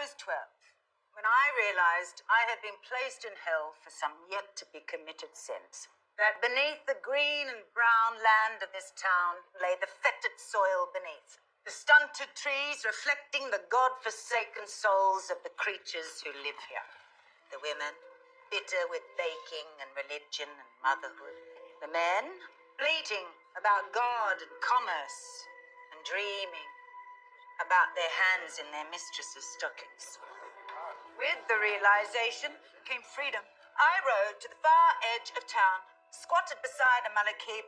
was 12 when I realized I had been placed in hell for some yet-to-be-committed sins. That beneath the green and brown land of this town lay the fetid soil beneath. The stunted trees reflecting the God-forsaken souls of the creatures who live here. The women, bitter with baking and religion and motherhood. The men, bleating about God and commerce and dreaming about their hands in their mistress's stockings. With the realization came freedom. I rode to the far edge of town, squatted beside a malakib,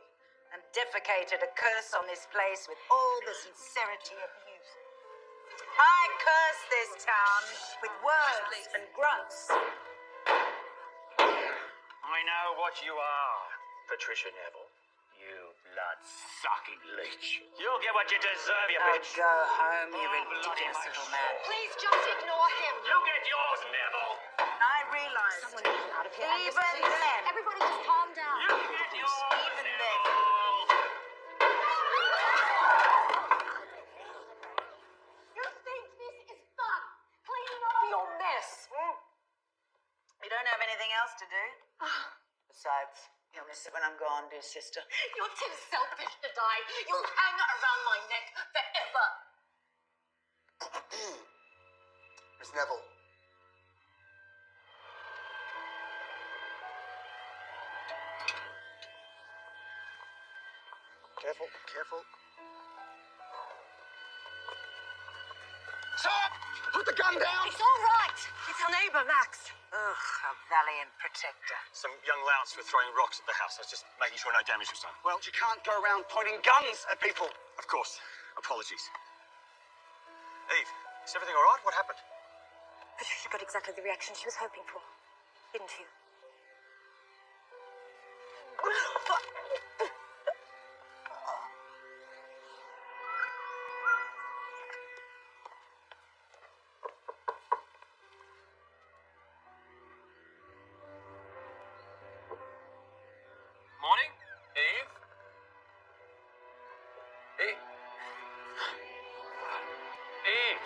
and defecated a curse on this place with all the sincerity of youth. I cursed this town with words and grunts. I know what you are, Patricia Neville. You blood-sucking leech. You'll get what you deserve, you bitch. Go home, you ridiculous little man. Please just ignore him. You get yours, Neville. And I realized, Someone get him out of here. even then, Everybody just calm down. You get yours, even then. Neville. You think this is fun? Cleaning up your mess. You don't have anything else to do? Besides, you'll miss it when I'm gone, dear sister. You're too selfish to die. You'll hang around my neck forever. Miss Neville. Careful, careful. Stop! Put the gun down! It's all right. It's our neighbour, Max. Ugh, a valiant protector. Some young louts were throwing rocks at the house. I was just making sure no damage was done. Well, you can't go around pointing guns at people. Of course. Apologies. Eve, is everything all right? What happened? Patricia got exactly the reaction she was hoping for, didn't you? Morning, Eve. Eve. Eve.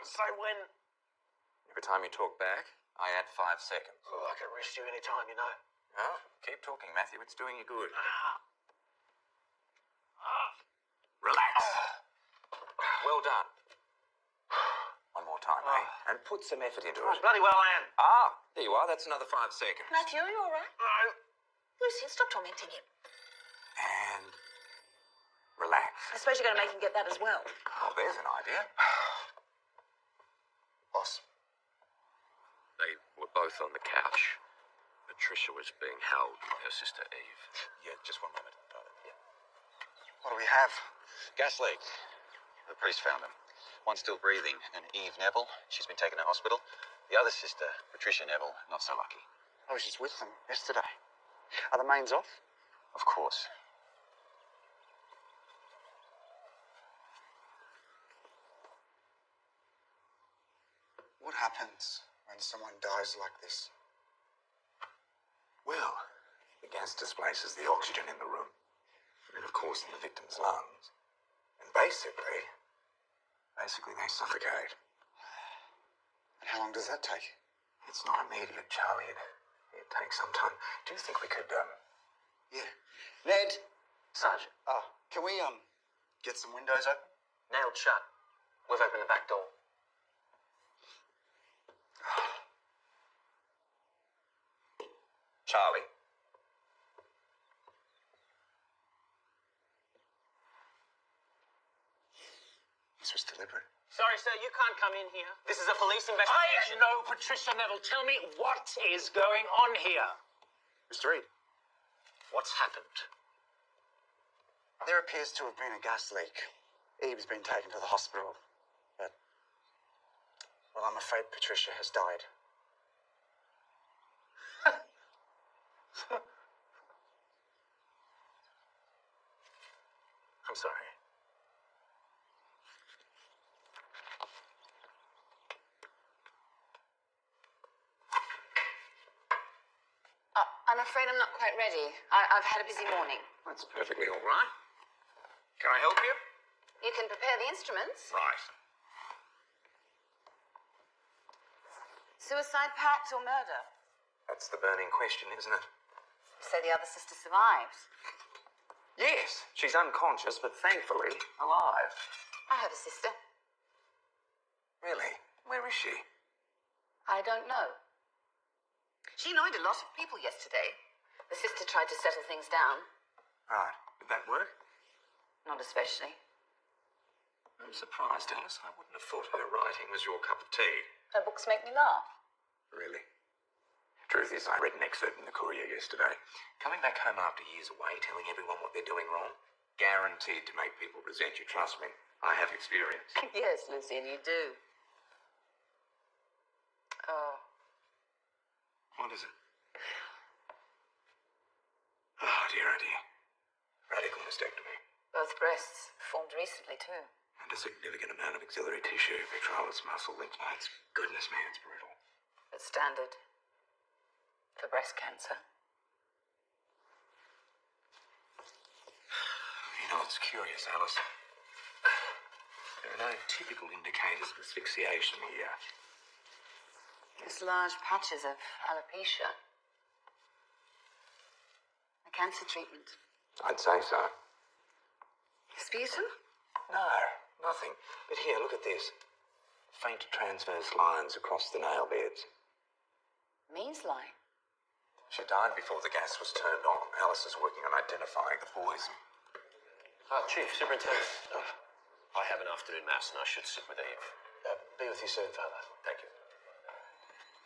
So when... Every time you talk back, I add 5 seconds. Oh, I can arrest you any time, you know. Oh, keep talking, Matthew. It's doing you good. Relax. Well done. One more time, eh? And put some effort into it. Bloody well I am. Ah, there you are. That's another 5 seconds. Matthew, are you all right? No. Lucy, stop tormenting him. And relax. I suppose you're going to make him get that as well. Oh, there's an idea. Boss. They were both on the couch. Patricia was being held by her sister Eve. Yeah, just one moment. Yeah. What do we have? Gas leak. The police found him. One still breathing, and Eve Neville. She's been taken to hospital. The other sister, Patricia Neville, not so lucky. I was just with them yesterday. Are the mains off? Of course. What happens when someone dies like this? Well, the gas displaces the oxygen in the room. And of course in the victim's lungs. And basically they suffocate. And how long does that take? It's not immediate, Charlie. It takes some time. Do you think we could, Yeah. Ned! Sarge, Can we, get some windows open? nailed shut. We've opened the back door. Charlie. This was deliberate. Sorry, sir, you can't come in here. This is a police investigation. I know, Patricia Neville. Tell me what is going on here. Mr. Reed, What's happened? there appears to have been a gas leak. Eve's been taken to the hospital, but... well, I'm afraid Patricia has died. I'm sorry. I'm afraid I'm not quite ready. I've had a busy morning. That's perfectly all right. Can I help you? You can prepare the instruments. Right. Suicide pact or murder? That's the burning question, isn't it? Say the other sister survived. Yes, she's unconscious, but thankfully alive. I have a sister. Really? Where is she? I don't know. She annoyed a lot of people yesterday. The sister tried to settle things down. Right. Did that work? Not especially. I'm surprised, Alice. I wouldn't have thought her writing was your cup of tea. Her books make me laugh. Really? Truth is, I read an excerpt in the Courier yesterday. Coming back home after years away, telling everyone what they're doing wrong, guaranteed to make people resent you. Trust me, I have experience. Yes, Lucian, you do. Oh. What is it? Oh, dear, oh, dear. Radical mastectomy. Both breasts formed recently, too. And a significant amount of axillary tissue, pectoralis muscle, lymph nodes. Goodness me, it's brutal. But standard for breast cancer. You know, it's curious, Alice. There are no typical indicators of asphyxiation here. There's large patches of alopecia. A cancer treatment. I'd say so. Sputum? No, nothing. But here, look at this. Faint transverse lines across the nail beds. Means line. She died before the gas was turned on. Alice is working on identifying the poison. Chief, Superintendent. I have an afternoon mass and I should sit with Eve. Be with you soon, Father. Thank you.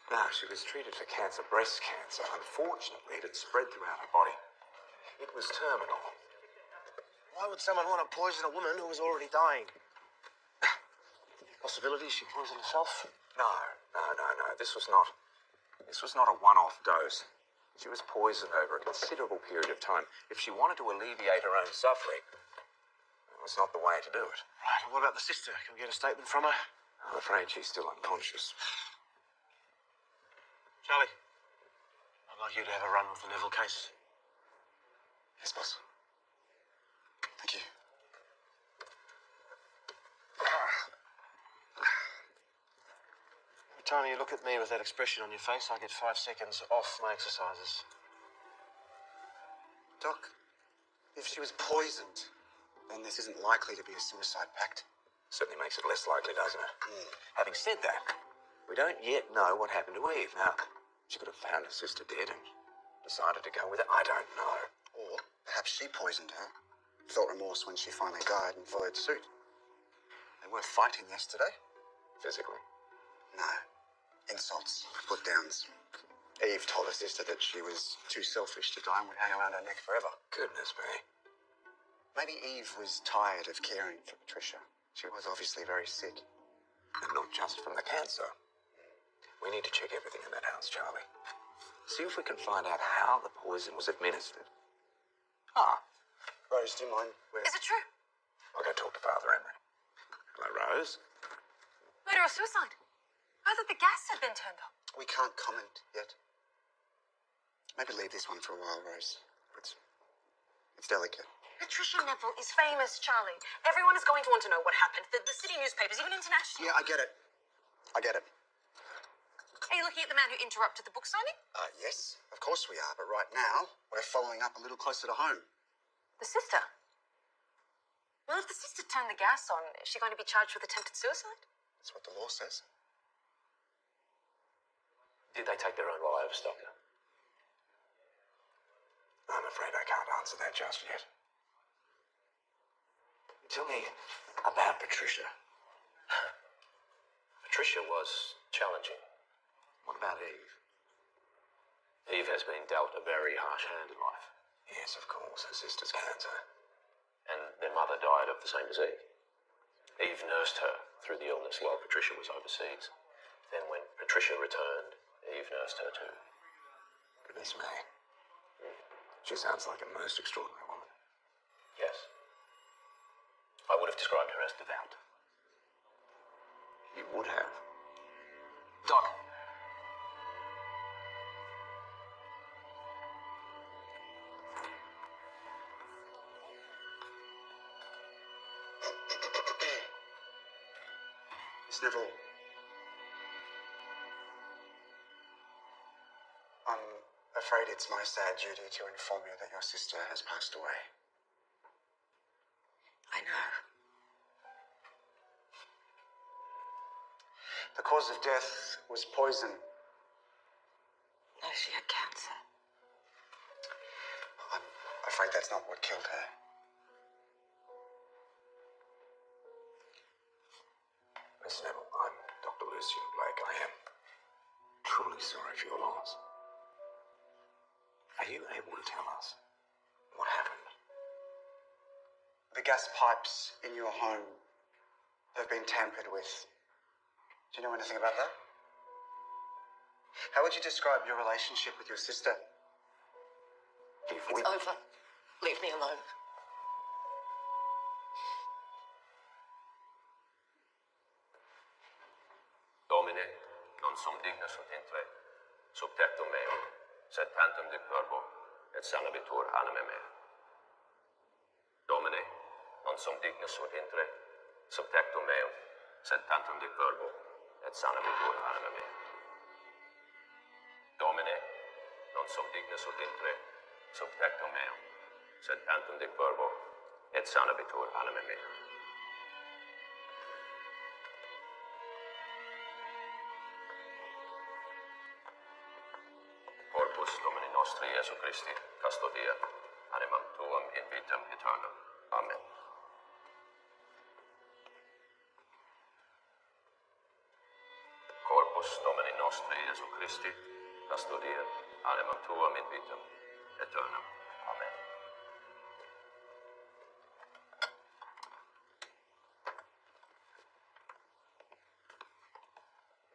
No, she was treated for cancer, breast cancer. Unfortunately, it had spread throughout her body. It was terminal. Why would someone want to poison a woman who was already dying? Possibility she poisoned herself? No. This was not a one-off dose. She was poisoned over a considerable period of time. If she wanted to alleviate her own suffering, it was not the way to do it. Right, what about the sister? Can we get a statement from her? I'm afraid she's still unconscious. Charlie, I'd like you to have a run with the Neville case. Yes, boss. Thank you. Every time you look at me with that expression on your face, I get 5 seconds off my exercises. Doc, if she was poisoned, then this isn't likely to be a suicide pact. Certainly makes it less likely, doesn't it? Having said that, we don't yet know what happened to Eve. Now, she could have found her sister dead and decided to go with it. I don't know. Or perhaps she poisoned her, felt remorse when she finally died, and followed suit. They were fighting yesterday. Physically. No. Insults, put-downs. Eve told her sister that she was too selfish to die and would hang around her neck forever. Goodness me. Maybe Eve was tired of caring for Patricia. She was obviously very sick. And not just from the cancer. We need to check everything in that house, Charlie. See if we can find out how the poison was administered. Rose, do you mind? Is it true? I'll go talk to Father Emery. Hello, Rose. Murder or suicide? I thought the gas had been turned on. We can't comment yet. Maybe leave this one for a while, Rose. It's delicate. Patricia Neville is famous, Charlie. Everyone is going to want to know what happened. The city newspapers, even international. Yeah, I get it. Are you looking at the man who interrupted the book signing? Yes, of course we are. But right now, we're following up a little closer to home. The sister. Well, if the sister turned the gas on, is she going to be charged with attempted suicide? That's what the law says. Did they take their own lives, Doctor? I'm afraid I can't answer that just yet. Tell me about Patricia. Patricia was challenging. What about Eve? Eve has been dealt a very harsh hand in life. Yes, of course, her sister's cancer. And their mother died of the same disease. Eve nursed her through the illness while Patricia was overseas. Then when Patricia returned, Eve nursed her too. Goodness me. She sounds like a most extraordinary woman. Yes. I would have described her as devout. You would have. Doc. Miss Neville, I'm afraid it's my sad duty to inform you that your sister has passed away. I know. The cause of death was poison. No, she had cancer. I'm afraid that's not what killed her. Miss Neville, I'm Dr. Lucian Blake. I am truly sorry for your loss. Are you able to tell us what happened? The gas pipes in your home have been tampered with. Do you know anything about that? How would you describe your relationship with your sister? If It's over. Leave me alone. Domine, non sum dignus ut intre, sub tectum meum, sed tantum dic verbo, et sanabitur anima mea. Domine, non sum dignus ut intre, sub tectum meum, sed tantum dic verbo, et sanabitur anima mea. Domine, non sum dignus ut intre, sub tectum meum, sed tantum dic verbo, et sanabitur anima mea. Corpus Domini nostri Iesu Christi, custodia, animam tuam in vitam aeternam. Amen. Corpus Domini nostri Iesu Christi, custodia, animam tuam in vitam aeternam. Amen.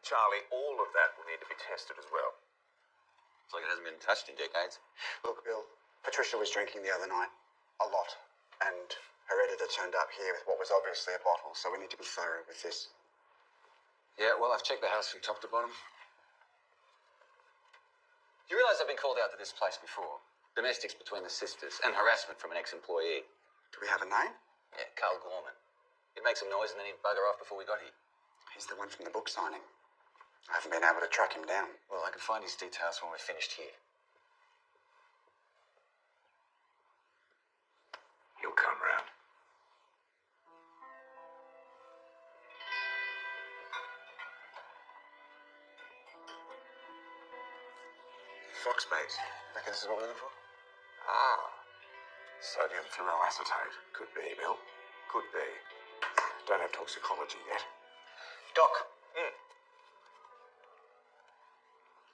Charlie, all of that will need to be tested as well. It's like it hasn't been touched in decades. Look, Bill, Patricia was drinking the other night. A lot. And her editor turned up here with what was obviously a bottle, so we need to be thorough with this. Yeah, well, I've checked the house from top to bottom. Do you realise I've been called out to this place before? Domestics between the sisters and harassment from an ex-employee. Do we have a name? Yeah, Carl Gorman. He'd make some noise and then he'd bugger off before we got here. He's the one from the book signing. I haven't been able to track him down. Well, I can find his details when we're finished here. He'll come round. Foxbase. Reckon this is what we're looking for? Ah. Sodium fluoroacetate. Could be, Bill. Could be. Don't have toxicology yet. Doc.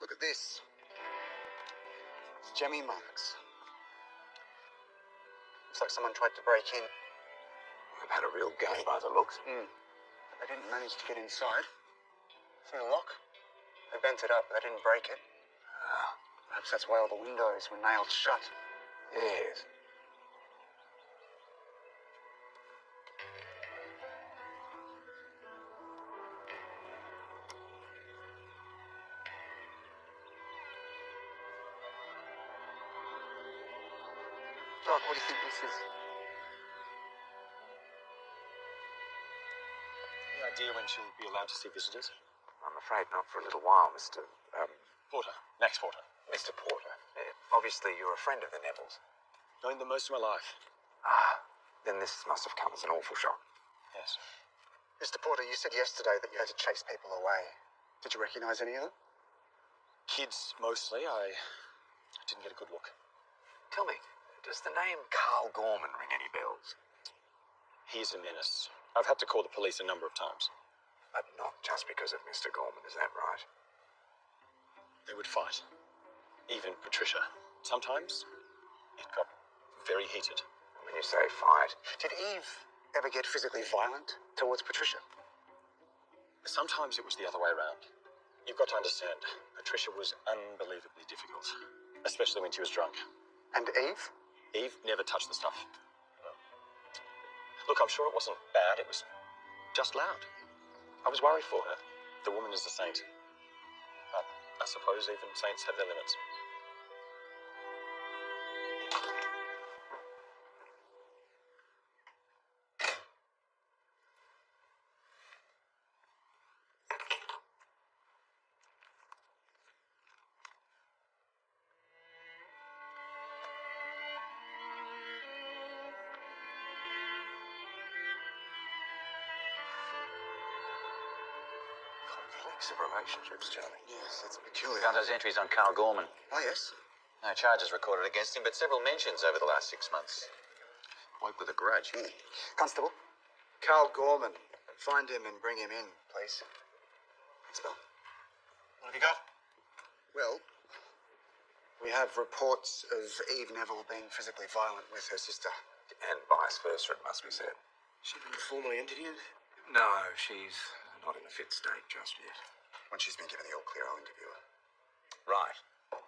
Look at this. It's Jemmy marks. Looks like someone tried to break in. They've had a real go by the looks. They didn't manage to get inside. See the lock? They bent it up, but they didn't break it. Perhaps that's why all the windows were nailed shut. Yes. Doc, what do you think this is? Any idea when she'll be allowed to see visitors? I'm afraid not for a little while, Mr. Porter. Max Porter. Mr. Porter. Obviously, you're a friend of the Nevilles. Known them most of my life. Then this must have come as an awful shock. Yes. Mr. Porter, you said yesterday that you had to chase people away. Did you recognize any of them? Kids, mostly. I didn't get a good look. Tell me, does the name Carl Gorman ring any bells? He's a menace. I've had to call the police a number of times. But not just because of Mr. Gorman, is that right? They would fight. Even Patricia. Sometimes it got very heated. When you say fight, Did Eve ever get physically violent towards Patricia? Sometimes it was the other way around. You've got to understand, Patricia was unbelievably difficult, especially when she was drunk. And Eve? Eve never touched the stuff. No. Look, I'm sure it wasn't bad, it was just loud. I was worried for her. The woman is a saint. But I suppose even saints have their limits. complex of relationships, Charlie. Yes, that's peculiar. Found those entries on Carl Gorman. Oh, yes. No charges recorded against him, but several mentions over the last 6 months. Bloke with a grudge. Constable, Carl Gorman. Find him and bring him in, please. Constable. What have you got? Well, we have reports of Eve Neville being physically violent with her sister. And vice versa, it must be said. She been formally interviewed? No, she's not in a fit state just yet. When she's been given the all clear, I'll interview her. Right.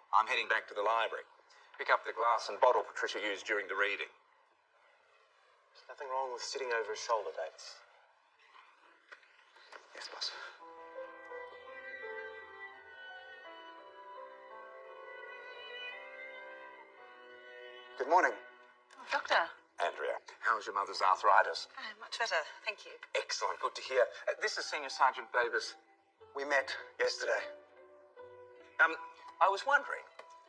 I'm heading back to the library. Pick up the glass and bottle Patricia used during the reading. There's nothing wrong with sitting over his shoulder, Davis. Yes, boss. Good morning. Doctor. Andrea, how's your mother's arthritis? Much better, thank you. Excellent, good to hear. This is Senior Sergeant Davis. We met yesterday. I was wondering,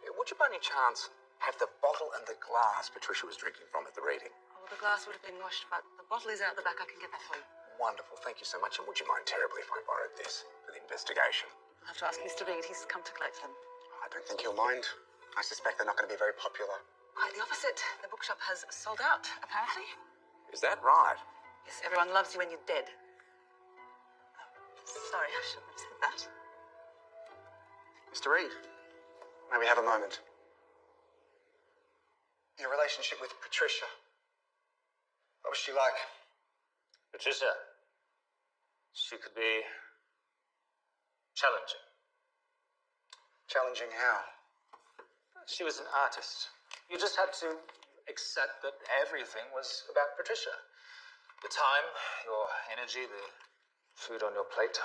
would you by any chance have the bottle and the glass Patricia was drinking from at the reading? Well, the glass would have been washed, but the bottle is out the back. I can get that for you. Wonderful, thank you so much. And would you mind terribly if I borrowed this for the investigation? I'll have to ask Mr. Reed. He's come to collect them. I don't think he'll mind. I suspect they're not going to be very popular. Quite the opposite. The bookshop has sold out, apparently. Is that right? Yes, everyone loves you when you're dead. Oh, sorry, I shouldn't have said that. Mr. Reed, may we have a moment? Your relationship with Patricia. What was she like? Patricia, she could be challenging. Challenging how? She was an artist. You just had to accept that everything was about Patricia. The time, your energy, the food on your plate.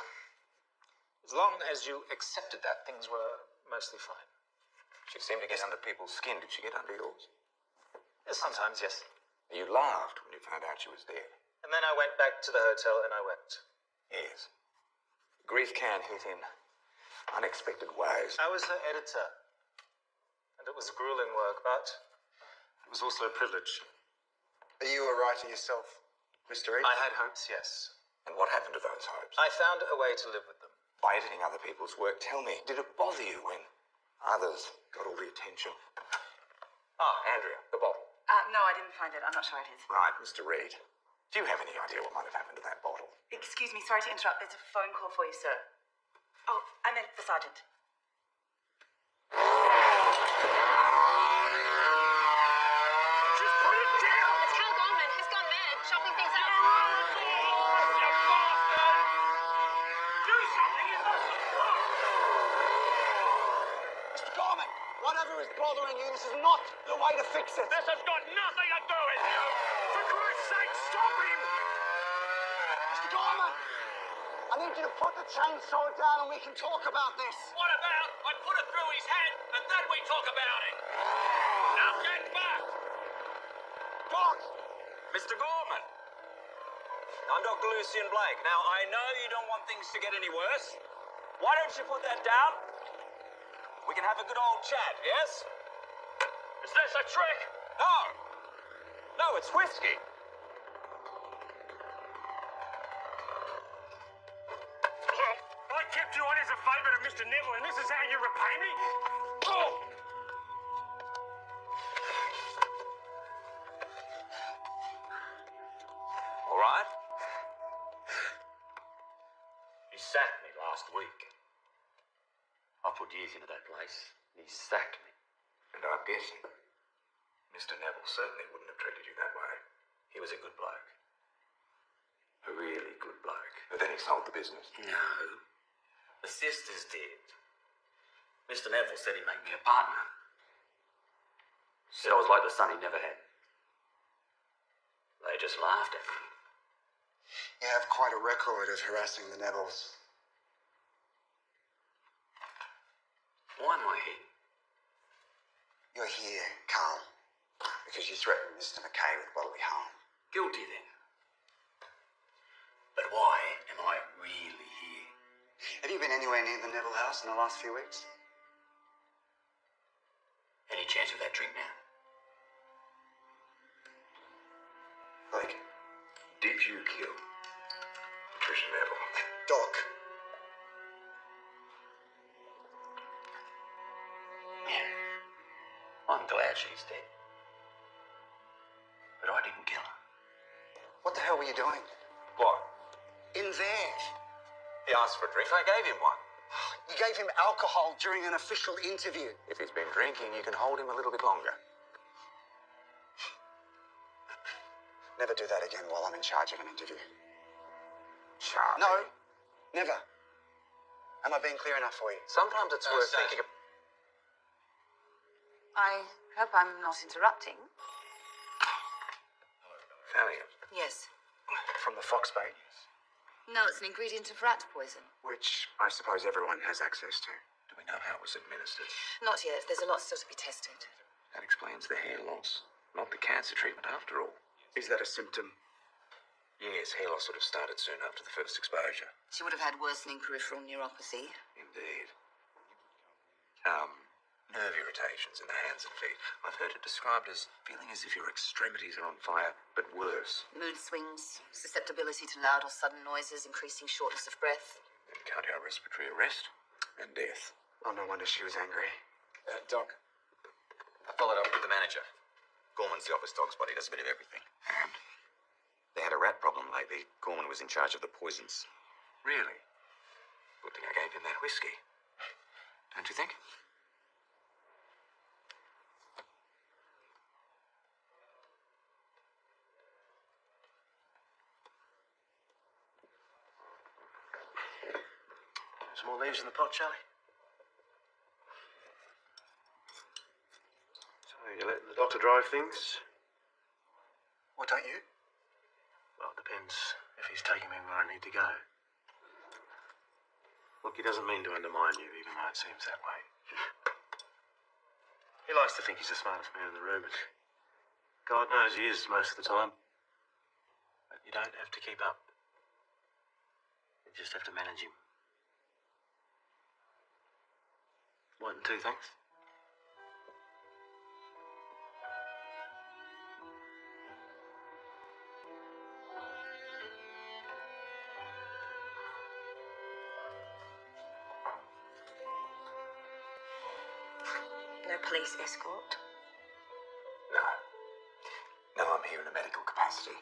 As long as you accepted that, things were mostly fine. She seemed to get under people's skin. Did she get under yours? Sometimes, yes. You laughed when you found out she was dead. And then I went back to the hotel and I wept. Yes. Grief can hit in unexpected ways. I was her editor. And it was grueling work, but it was also a privilege. Are you a writer yourself, Mr. Reed? I had hopes, yes. And what happened to those hopes? I found a way to live with them. By editing other people's work, tell me, did it bother you when others got all the attention? Ah, Andrea, the bottle. No, I didn't find it. I'm not sure it is. Right, Mr. Reed. Do you have any idea what might have happened to that bottle? Excuse me, sorry to interrupt. There's a phone call for you, sir. Oh, I meant the sergeant. Just put it down! It's Cal Gorman. He's gone mad, chopping things up. You bastard! Do something! Mr. Gorman, whatever is bothering you, this is not the way to fix it. This has got nothing to do with you! For Christ's sake, stop him! Mr. Gorman, I need you to put the chainsaw down and we can talk about this. What about I put it through his head and then we talk about it? Now get back! Doc! Mr. Gorman! I'm Dr. Lucian Blake. Now, I know you don't want things to get any worse. Why don't you put that down? We can have a good old chat, yes? Is this a trick? No! No, it's whiskey. I kept you on as a favour to Mr. Neville, and this is how you repay me? Oh! all right? He sacked me last week. I put years into that place. He sacked me. And I'm guessing Mr. Neville certainly wouldn't have treated you that way. He was a good bloke. A really good bloke. But then he sold the business. No. The sisters did. Mr. Neville said he'd make me a partner. Said I was like the son he never had. They just laughed at me. You have quite a record of harassing the Nevilles. Why am I here? You're here, Carl, because you threatened Mr. McKay with bodily harm. Guilty then. But why am I really here? Have you been anywhere near the Neville house in the last few weeks? Any chance of that drink now? Blake. Did you kill Patricia Neville? Doc. I'm glad she's dead. But I didn't kill her. What the hell were you doing? What? In there. He asked for a drink. I gave him one. You gave him alcohol during an official interview. If he's been drinking, you can hold him a little bit longer. Never do that again while I'm in charge of an interview. Charlie. No, never. Am I being clear enough for you? Sometimes it's worth thinking of... I hope I'm not interrupting. Valiant. Yes. From the Foxbait, No, it's an ingredient of rat poison. which I suppose everyone has access to. Do we know how it was administered? Not yet. There's a lot still to be tested. That explains the hair loss. Not the cancer treatment after all. Is that a symptom? Yes, hair loss would have started soon after the first exposure. She would have had worsening peripheral neuropathy. Indeed. Nerve irritations in the hands and feet. I've heard it described as feeling as if your extremities are on fire, but worse. Mood swings, susceptibility to loud or sudden noises, increasing shortness of breath. And cardiorespiratory arrest and death. Oh, no wonder she was angry. Doc, I followed up with the manager. Gorman's the office dog's body, does a bit of everything. And? They had a rat problem lately. Gorman was in charge of the poisons. Really? Good thing I gave him that whiskey. Don't you think? Some more leaves in the pot, Charlie? So you let the doctor drive things? What, don't you? Well, it depends if he's taking me where I need to go. Look, he doesn't mean to undermine you, even though it seems that way. He likes to think he's the smartest man in the room, and God knows he is most of the time. But you don't have to keep up. You just have to manage him. 1 and 2, thanks. No police escort. No. No, I'm here in a medical capacity.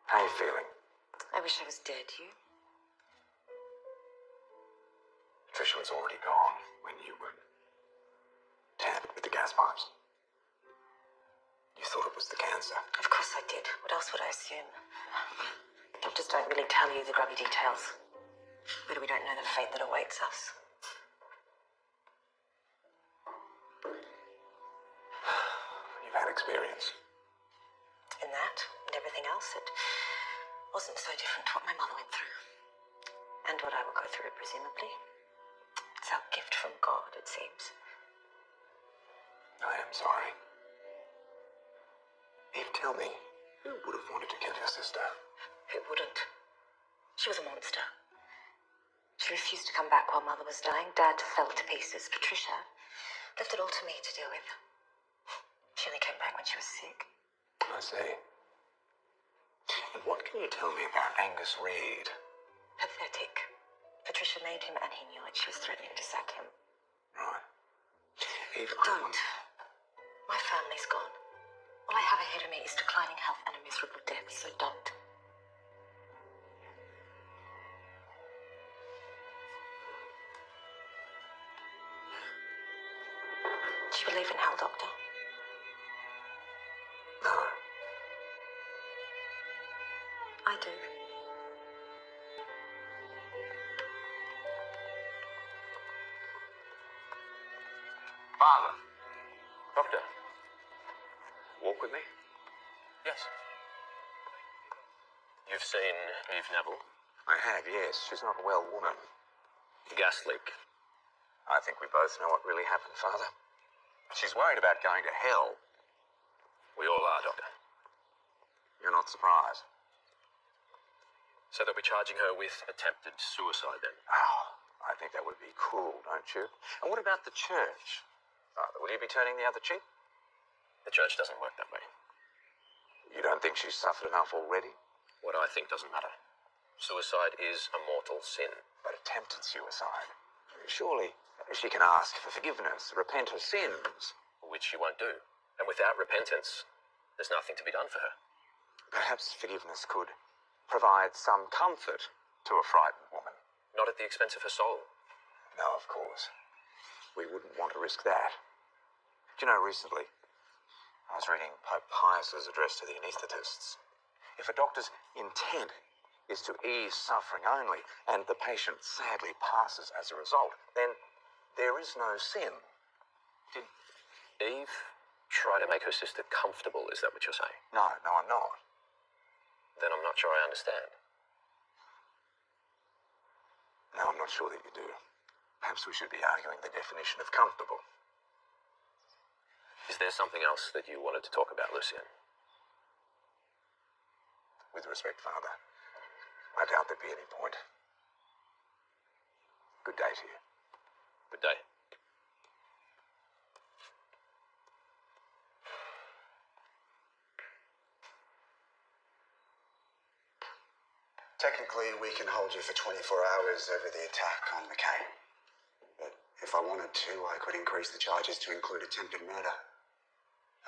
How are you feeling? I wish I was dead, you. Patricia was already gone when you were tampered with the gas pipes. You thought it was the cancer. Of course I did. What else would I assume? Doctors don't really tell you the grubby details. But we don't know the fate that awaits us. You've had experience. In that and everything else, it wasn't so different to what my mother went through. And what I will go through, presumably. It's our gift from God, it seems. I am sorry. Eve, tell me, who would have wanted to kill your sister? Who wouldn't? She was a monster. She refused to come back while Mother was dying. Dad fell to pieces. Patricia left it all to me to deal with. She only came back when she was sick. I see. And what can you tell me about Angus Reid? Pathetic. Patricia made him and he knew it. She was threatening to sack him. Right. Eve, Don't. My family's gone. All I have ahead of me is declining health and a miserable death, so don't. believe in hell, Doctor? No. I do. Father. Doctor? Walk with me? Yes. You've seen Eve Neville? I have, yes. She's not a well woman. The gas leak. I think we both know what really happened, Father. She's worried about going to hell. We all are, Doctor. You're not surprised? So they'll be charging her with attempted suicide then? Oh, I think that would be cool, don't you? And what about the church? Father, will you be turning the other cheek? The church doesn't work that way. You don't think she's suffered enough already? What I think doesn't matter. Suicide is a mortal sin. But attempted suicide. Surely she can ask for forgiveness, repent her sins. Which she won't do. And without repentance, there's nothing to be done for her. Perhaps forgiveness could provide some comfort to a frightened woman. Not at the expense of her soul. No, of course. We wouldn't want to risk that. Do you know, recently, I was reading Pope Pius's address to the anaesthetists. If a doctor's intent is to ease suffering only, and the patient sadly passes as a result, then there is no sin. Did Eve try to make her sister comfortable? Is that what you're saying? No, I'm not. Then I'm not sure I understand. No, I'm not sure that you do. Perhaps we should be arguing the definition of comfortable. Is there something else that you wanted to talk about, Lucien? With respect, Father, I doubt there'd be any point. Good day to you. Good day. Technically, we can hold you for 24 hours over the attack on McCain. But if I wanted to, I could increase the charges to include attempted murder.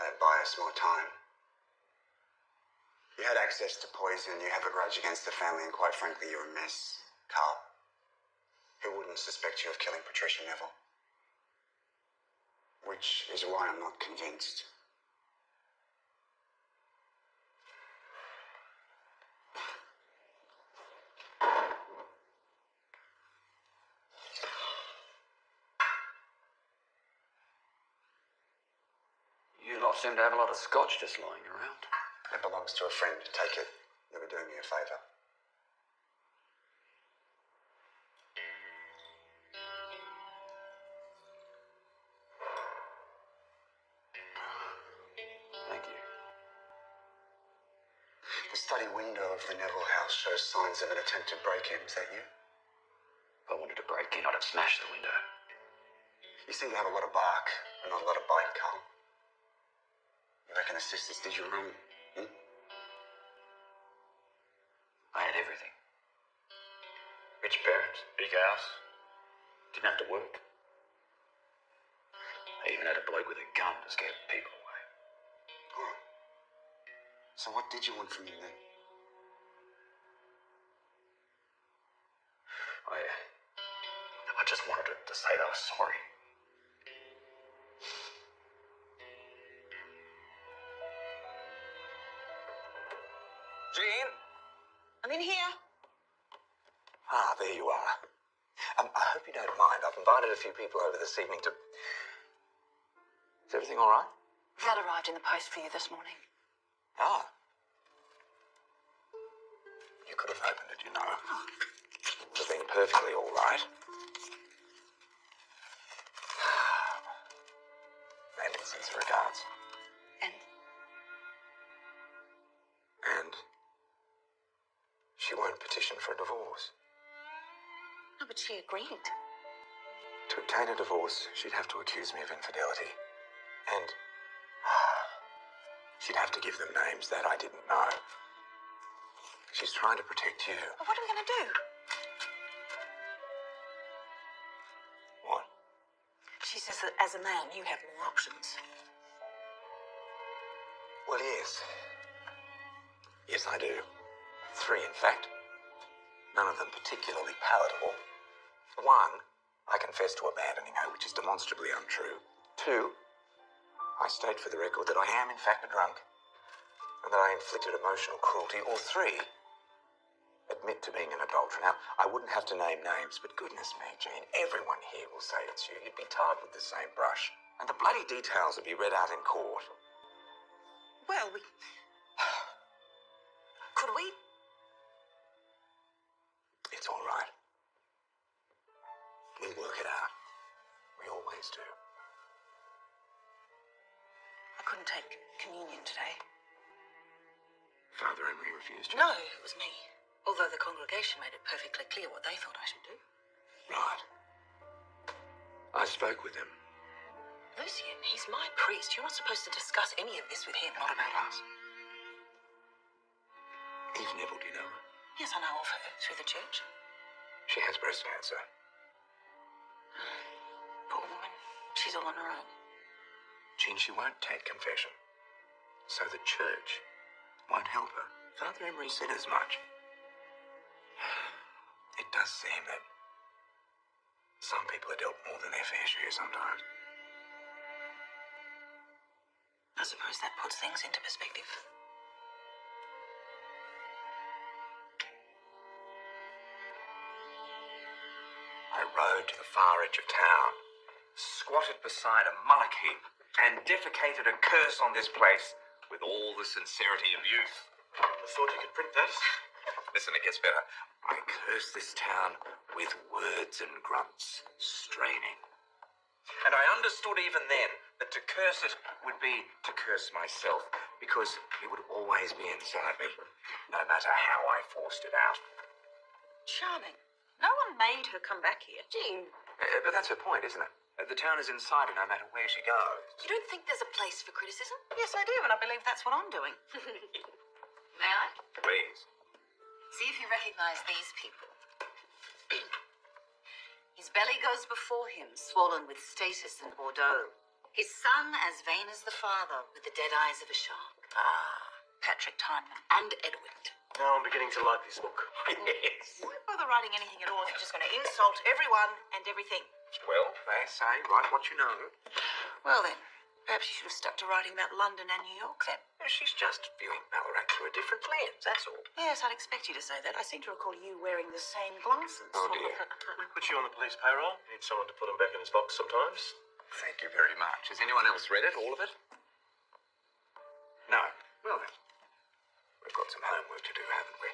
That'd buy us more time. You had access to poison, you have a grudge against the family, and quite frankly, you're a mess, Carl. Who wouldn't suspect you of killing Patricia Neville? Which is why I'm not convinced. You lot seem to have a lot of scotch just lying around. It belongs to a friend. Take it. You'll be doing me a favour. Thank you. The study window of the Neville house shows signs of an attempted break-in. Is that you? If I wanted to break in, I'd have smashed the window. You seem to have a lot of bark and not a lot of bite, Carl. You reckon the sisters did you wrong? I had everything. Rich parents, big house. Didn't have to work. I even had a bloke with a gun to scare people away. Oh. So what did you want from me then? I just wanted to say that I was sorry. Jean? I'm in here. Ah, there you are. I hope you don't mind. I've invited a few people over this evening to... Is everything all right? That arrived in the post for you this morning. Ah. You could have opened it, you know. It would have been perfectly all right. Maybe sends her regards. And she won't petition for a divorce. No, but she agreed. To obtain a divorce, she'd have to accuse me of infidelity. And she'd have to give them names that I didn't know. She's trying to protect you. Well, what are we going to do? What? She says that as a man, you have more options. Well, yes. Yes, I do. 3, in fact. None of them particularly palatable. 1, I confess to abandoning her, which is demonstrably untrue. 2, I state for the record that I am in fact a drunk, and that I inflicted emotional cruelty, or 3, admit to being an adulterer. Now, I wouldn't have to name names, but goodness me, Jean, everyone here will say it's you. You'd be tarred with the same brush, and the bloody details would be read out in court. Well, could we? It's all right. We'll work it out. We always do. I couldn't take communion today. Father Emery refused you? No, it was me. Although the congregation made it perfectly clear what they thought I should do. Right. I spoke with him. Lucian, he's my priest. You're not supposed to discuss any of this with him. Not about us. Eve Neville, do you know her? Yes, I know of her through the church. She has breast cancer. Poor woman. She's all on her own. Jean, she won't take confession. So the church won't help her. Father Emery said as much. It does seem that some people are dealt more than their fair share sometimes. I suppose that puts things into perspective. I rode to the far edge of town, squatted beside a mullock heap, and defecated a curse on this place with all the sincerity of youth. I thought you could print that. Listen, it gets better. I cursed this town with words and grunts, straining. And I understood even then that to curse it would be to curse myself, because it would always be inside me, no matter how I forced it out. Charming. No one made her come back here. Jean, But that's her point, isn't it? The town is inside her no matter where she goes. you don't think there's a place for criticism? Yes, I do, and I believe that's what I'm doing. May I? Please. See if you recognize these people. His belly goes before him, swollen with status and Bordeaux. His son as vain as the father, with the dead eyes of a shark. Patrick Tyneman. And Edward. Now I'm beginning to like this book. Yes. Why bother writing anything at all if you're just going to insult everyone and everything? Well, they say, write what you know. Well then, perhaps you should have stuck to writing about London and New York then. She's just viewing Ballarat through a different lens, that's all. Yes, I'd expect you to say that. I seem to recall you wearing the same glasses. Oh, dear. We put you on the police payroll. Need someone to put him back in his box sometimes. Thank you very much. Has anyone else read it, all of it? No. Well then, we've got some homework to do, haven't we?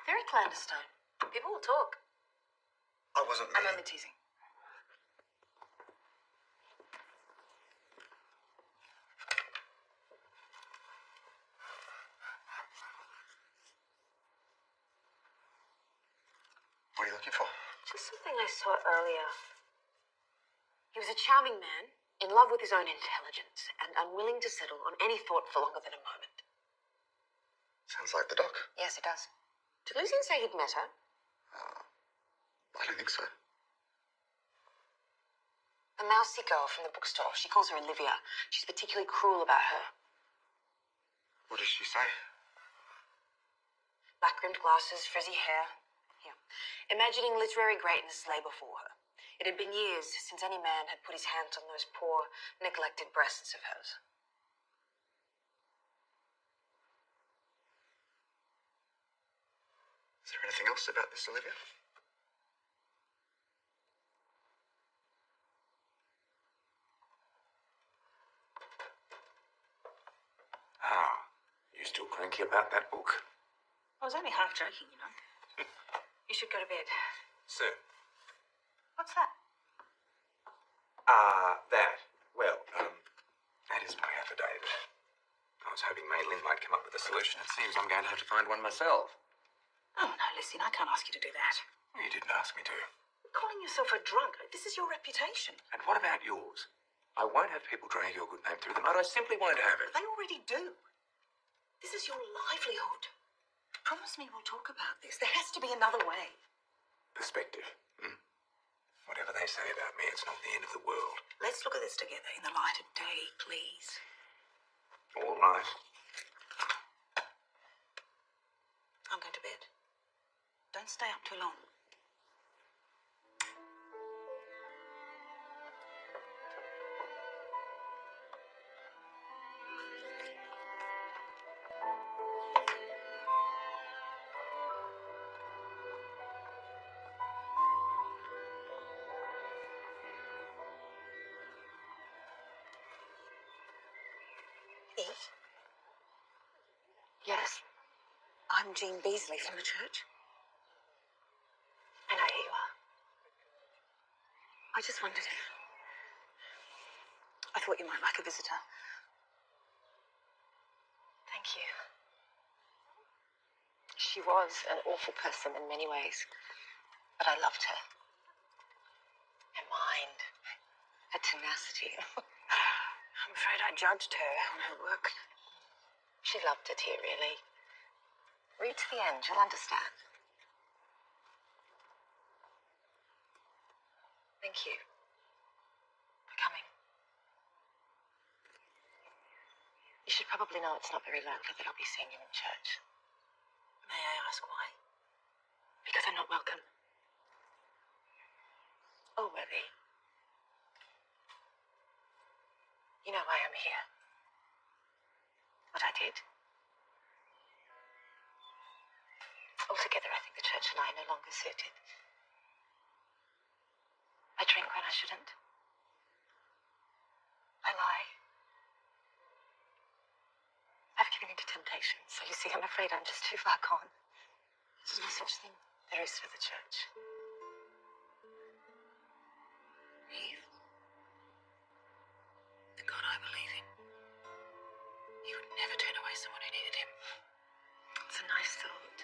Very clandestine. People will talk. I wasn't I'm mean. only teasing. What are you looking for? Just something I saw earlier. He was a charming man, in love with his own intelligence, and unwilling to settle on any thought for longer than a moment. Sounds like the doc. Yes, it does. Did Lucian say he'd met her? I don't think so. The mousy girl from the bookstore. She calls her Olivia. She's particularly cruel about her. What does she say? Black-rimmed glasses, frizzy hair. Yeah. Imagining literary greatness lay before her. It had been years since any man had put his hands on those poor, neglected breasts of hers. Is there anything else about this, Olivia? You still cranky about that book? I was only half joking, you know. You should go to bed. Soon. What's that? That is my affidavit. I was hoping May Lynn might come up with a solution. It seems I'm going to have to find one myself. Oh, no, listen, I can't ask you to do that. Well, you didn't ask me to. Calling yourself a drunk, this is your reputation. And what about yours? I won't have people drag your good name through the mud. I simply won't have it. They already do. This is your livelihood. Promise me we'll talk about this. There has to be another way. Perspective. Whatever they say about me, it's not the end of the world. Let's look at this together in the light of day, please. All right. I'm going to bed. Don't stay up too long. Eve? Yes, I'm Jean Beasley from the church. I know who you are. I just wondered if... I thought you might like a visitor. Thank you. She was an awful person in many ways, but I loved her. Her mind, her tenacity. I'm afraid I judged her on her work. She loved it here, really. Read to the end, you'll understand. Thank you for coming. You should probably know it's not very likely that I'll be seeing you in church. May I ask why? Because I'm not welcome. Oh, Willie. You know why I'm here. What I did. Altogether, I think the church and I are no longer suited. I drink when I shouldn't. I lie. I've given into temptation, so you see, I'm afraid I'm just too far gone. There's no such thing there is for the church. Eve. The God I believe in. He would never turn away someone who needed him. It's a nice thought.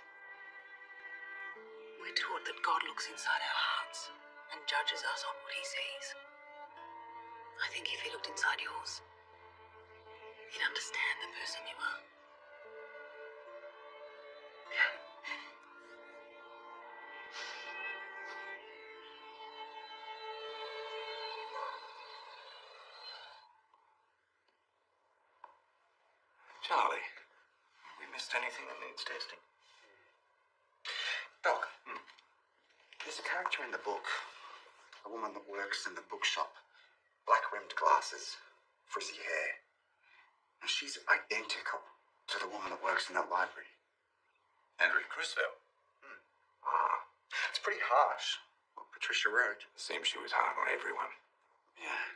We're taught that God looks inside our hearts and judges us on what he sees. I think if he looked inside yours, he'd understand the person you are. Charlie, have we missed anything that needs testing? Doc, there's a character in the book, a woman that works in the bookshop, black-rimmed glasses, frizzy hair. And she's identical to the woman that works in that library. Henry Criswell. It's pretty harsh, what Patricia wrote. Seems she was hard on everyone. Yeah.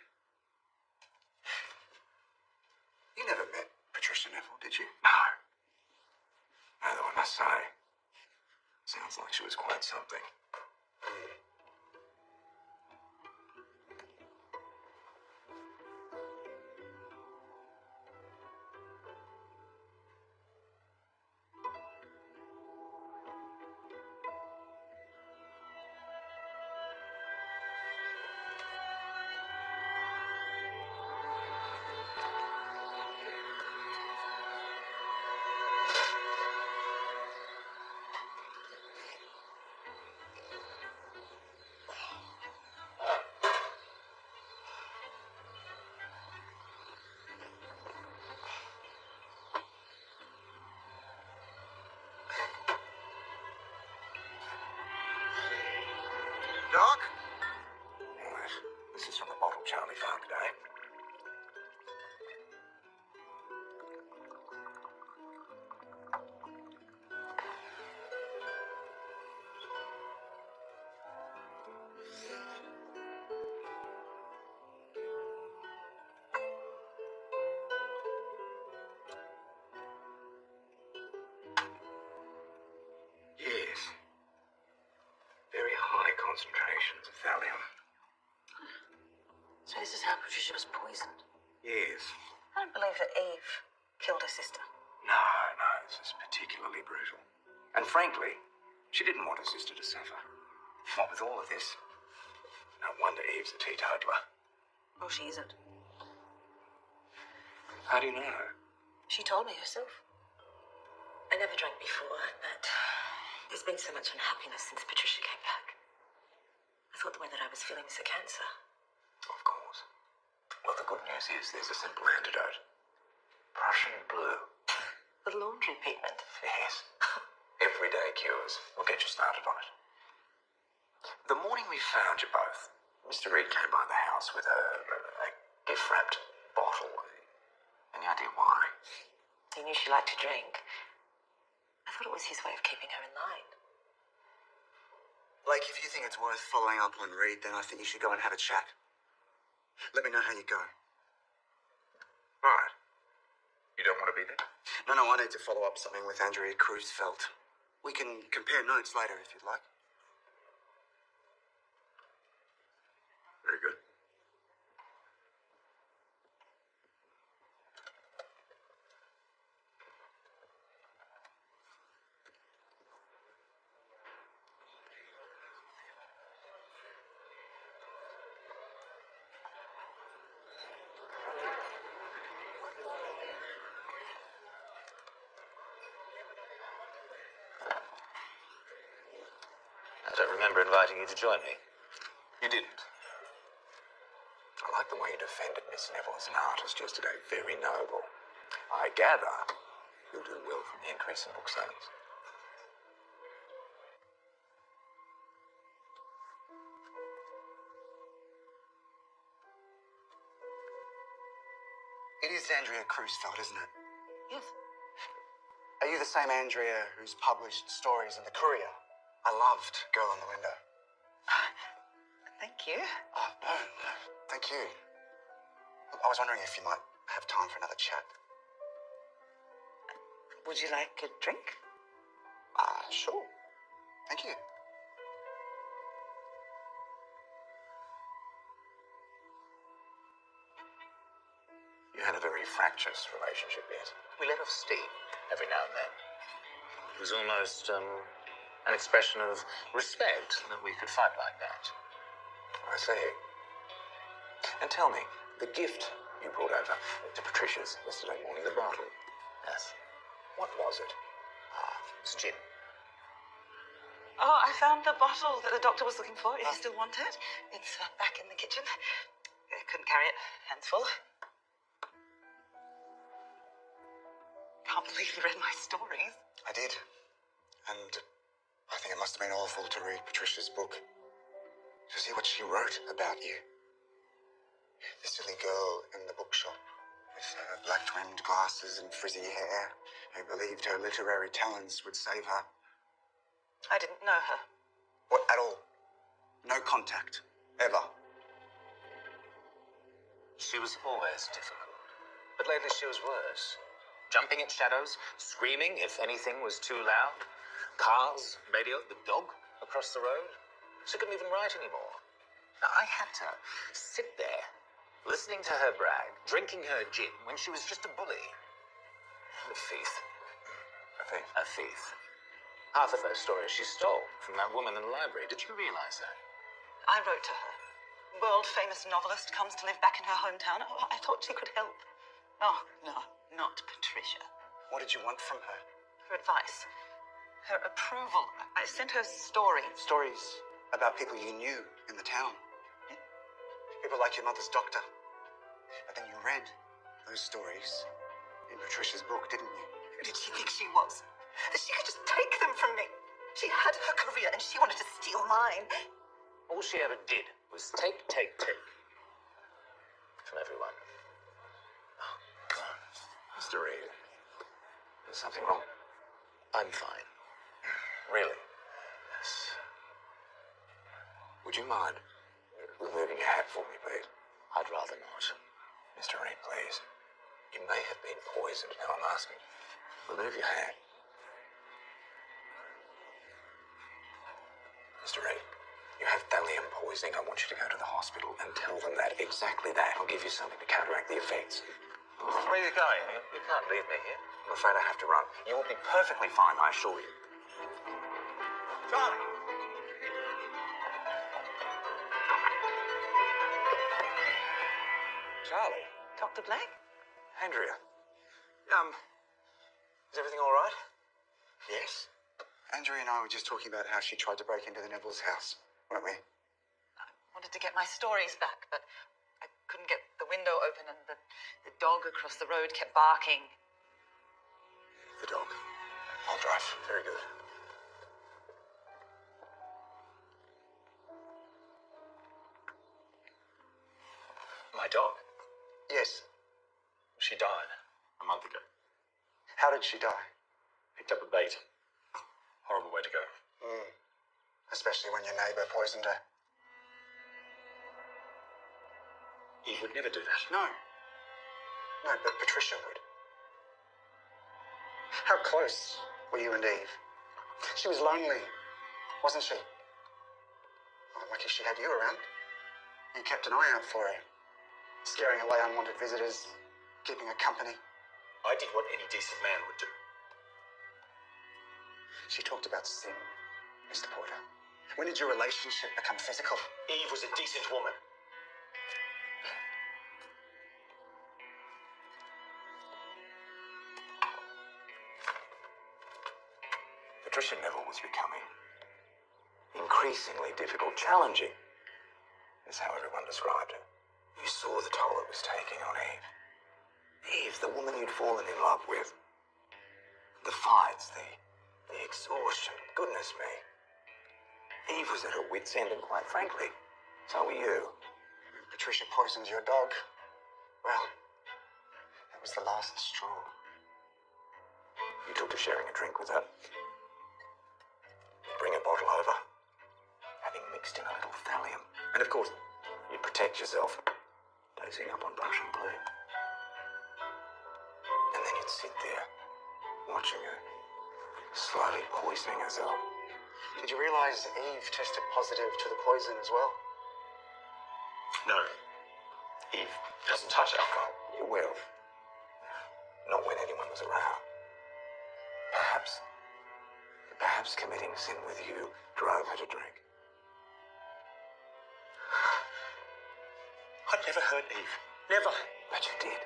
You never met Patricia Neville, did you? No. No, though I must say, sounds like she was quite something. Doc? Right. This is from the bottle Charlie found today. Yes. Very high concentrations of thallium. So this is how Patricia was poisoned. Yes. I don't believe that Eve killed her sister. No, this is particularly brutal. And frankly, she didn't want her sister to suffer. What with all of this? No wonder Eve's a teetotaler. Well, she isn't. How do you know? She told me herself. I never drank before, but there's been so much unhappiness since Patricia came back. I thought the way that I was feeling was a cancer. Of course. Well, the good news is there's a simple antidote. Prussian blue. The laundry pigment. Yes. Everyday cures. We'll get you started on it. The morning we found you both, Mr. Reed came by the house with a gift-wrapped bottle. Any idea why? He knew she liked to drink. I thought it was his way of keeping her in line. Blake, if you think it's worth following up on Reed, then I think you should go and have a chat. Let me know how you go. Right. You don't want to be there? No, I need to follow up something with Andrea Kreuzfeld. We can compare notes later if you'd like. Very good. I don't remember inviting you to join me. You didn't. I like the way you defended Miss Neville as an artist yesterday. Very noble. I gather you'll do well from the increase in book sales. It is Andrea Kreuzfeld, isn't it? Yes. Are you the same Andrea who's published stories in the Courier? I loved Girl in the Window. Thank you. Oh, no. Thank you. Look, I was wondering if you might have time for another chat. Would you like a drink? Sure. Thank you. You had a very fractious relationship, yes? We let off steam every now and then. It was almost an expression of respect that we could fight like that. I see. And tell me, the gift you brought over to Patricia's yesterday morning, the bottle. Yes. What was it? It's gin. Oh, I found the bottle that the doctor was looking for, if you still want it. It's back in the kitchen. I couldn't carry it, hands full. Can't believe you read my stories. I did. And I think it must have been awful to read Patricia's book. To see what she wrote about you. The silly girl in the bookshop with her black-rimmed glasses and frizzy hair who believed her literary talents would save her. I didn't know her. What, at all? No contact. Ever. She was always difficult. But lately she was worse. Jumping at shadows, screaming if anything was too loud. Cars, radio, the dog across the road. She couldn't even write anymore. Now, I had to sit there, listening to her brag, drinking her gin when she was just a bully. A thief. A thief? A thief. Half of those stories she stole from that woman in the library. Did you realize that? I wrote to her. World-famous novelist comes to live back in her hometown. Oh, I thought she could help. Oh, no, not Patricia. What did you want from her? Her advice. Her approval. I sent her stories. Stories about people you knew in the town. People like your mother's doctor. But then you read those stories in Patricia's book, didn't you? Who did she think she was? That she could just take them from me. She had her career and she wanted to steal mine. All she ever did was take from everyone. Oh, God. Mr. Reed, is something wrong? I'm fine. Really? Yes. Would you mind removing your hat for me, please? I'd rather not. Mr. Reed, please. You may have been poisoned. Now I'm asking. Remove your hat. Mr. Reed, you have thallium poisoning. I want you to go to the hospital and tell them that. Exactly that. I'll give you something to counteract the effects. Where are you going? You can't leave me here. I'm afraid I have to run. You will be perfectly fine, I assure you. Charlie! Charlie? Dr. Blake? Andrea? Is everything all right? Yes? Andrea and I were just talking about how she tried to break into the Neville's house, weren't we? I wanted to get my stories back, but I couldn't get the window open and the dog across the road kept barking. The dog. I'll drive. Very good. My dog. Yes. She died a month ago. How did she die? Picked up a bait. Horrible way to go. Especially when your neighbour poisoned her. Eve would never do that. No. No, but Patricia would. How close were you and Eve? She was lonely, wasn't she? Oh, lucky she had you around. You kept an eye out for her, scaring away unwanted visitors, keeping her company. I did what any decent man would do. She talked about sin, Mr. Porter. When did your relationship become physical? Eve was a decent woman. Patricia Neville was becoming increasingly difficult, challenging, is how everyone described her. You saw the toll it was taking on Eve. Eve, the woman you'd fallen in love with. The fights, the exhaustion, goodness me. Eve was at her wit's end, and quite frankly, so were you. Patricia poisoned your dog. Well, that was the last straw. You took to sharing a drink with her. Bring a bottle over, having mixed in a little thallium. And of course, you'd protect yourself, dosing up on brush and glue. And then you'd sit there, watching her, slowly poisoning herself. Did you realise Eve tested positive to the poison as well? No. Eve doesn't touch alcohol. You will. Not when anyone was around. Perhaps committing sin with you drove her to drink. I'd never hurt Eve. Never. But you did.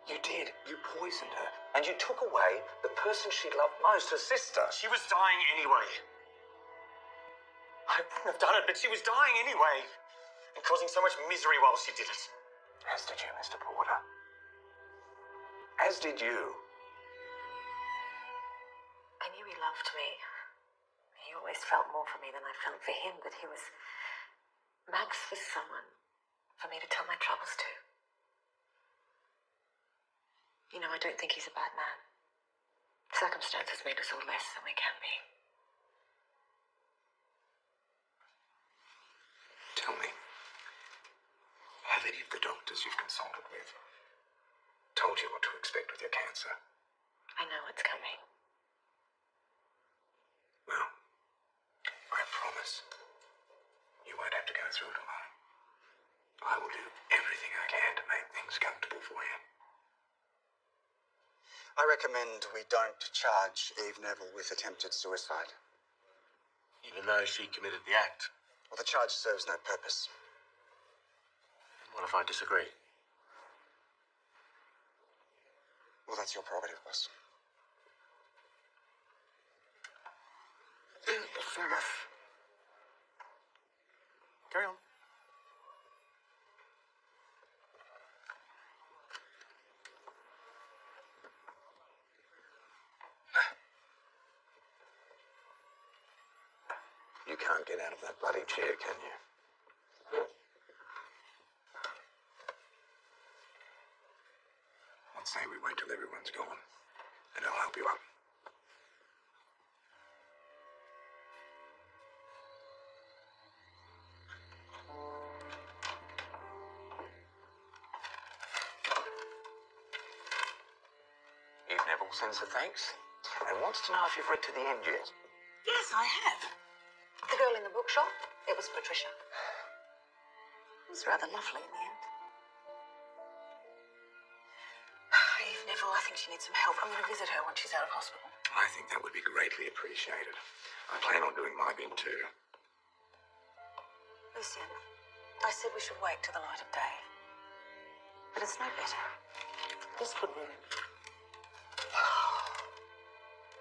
You did. You poisoned her. And you took away the person she loved most, her sister. She was dying anyway. I wouldn't have done it, but she was dying anyway. And causing so much misery while she did it. As did you, Mr. Porter. As did you. I knew he loved me. He always felt more for me than I felt for him, but he was... Max was someone for me to tell my troubles to. You know, I don't think he's a bad man. Circumstances made us all less than we can be. Tell me, have any of the doctors you've consulted with told you what to expect with your cancer? I know what's coming. Well, I promise you won't have to go through it alone. I will do everything I can to make things comfortable for you. I recommend we don't charge Eve Neville with attempted suicide. Even though she committed the act. Well, the charge serves no purpose. What if I disagree? Well, that's your prerogative, boss. Fair enough. Carry on. You can't get out of that bloody chair, can you? I'd say we wait till everyone's gone, and I'll help you up. Eve Neville sends her thanks and wants to know if you've read to the end yet. Yes, I have. The girl in the bookshop, it was Patricia. It was rather lovely in the end. Eve Neville, I think she needs some help. I'm going to visit her once she's out of hospital. I think that would be greatly appreciated. I plan on doing my bit too. Lucien, I said we should wait till the light of day. But it's no better. This could ruin it.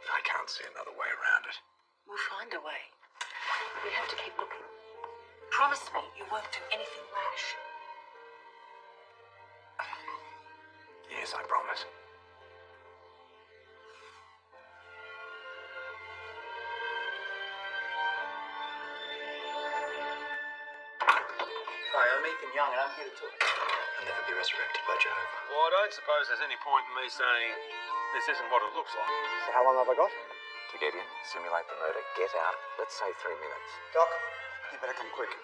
I can't see another way around it. We'll find a way. We have to keep looking. Promise me you won't do anything rash. Yes, I promise. Hi, I'm Ethan Young, and I'm here to talk. I'll never be resurrected by Jehovah. Well, I don't suppose there's any point in me saying this isn't what it looks like. So how long have I got? To get in, simulate the murder, get out, let's say 3 minutes. Doc, you better come quick.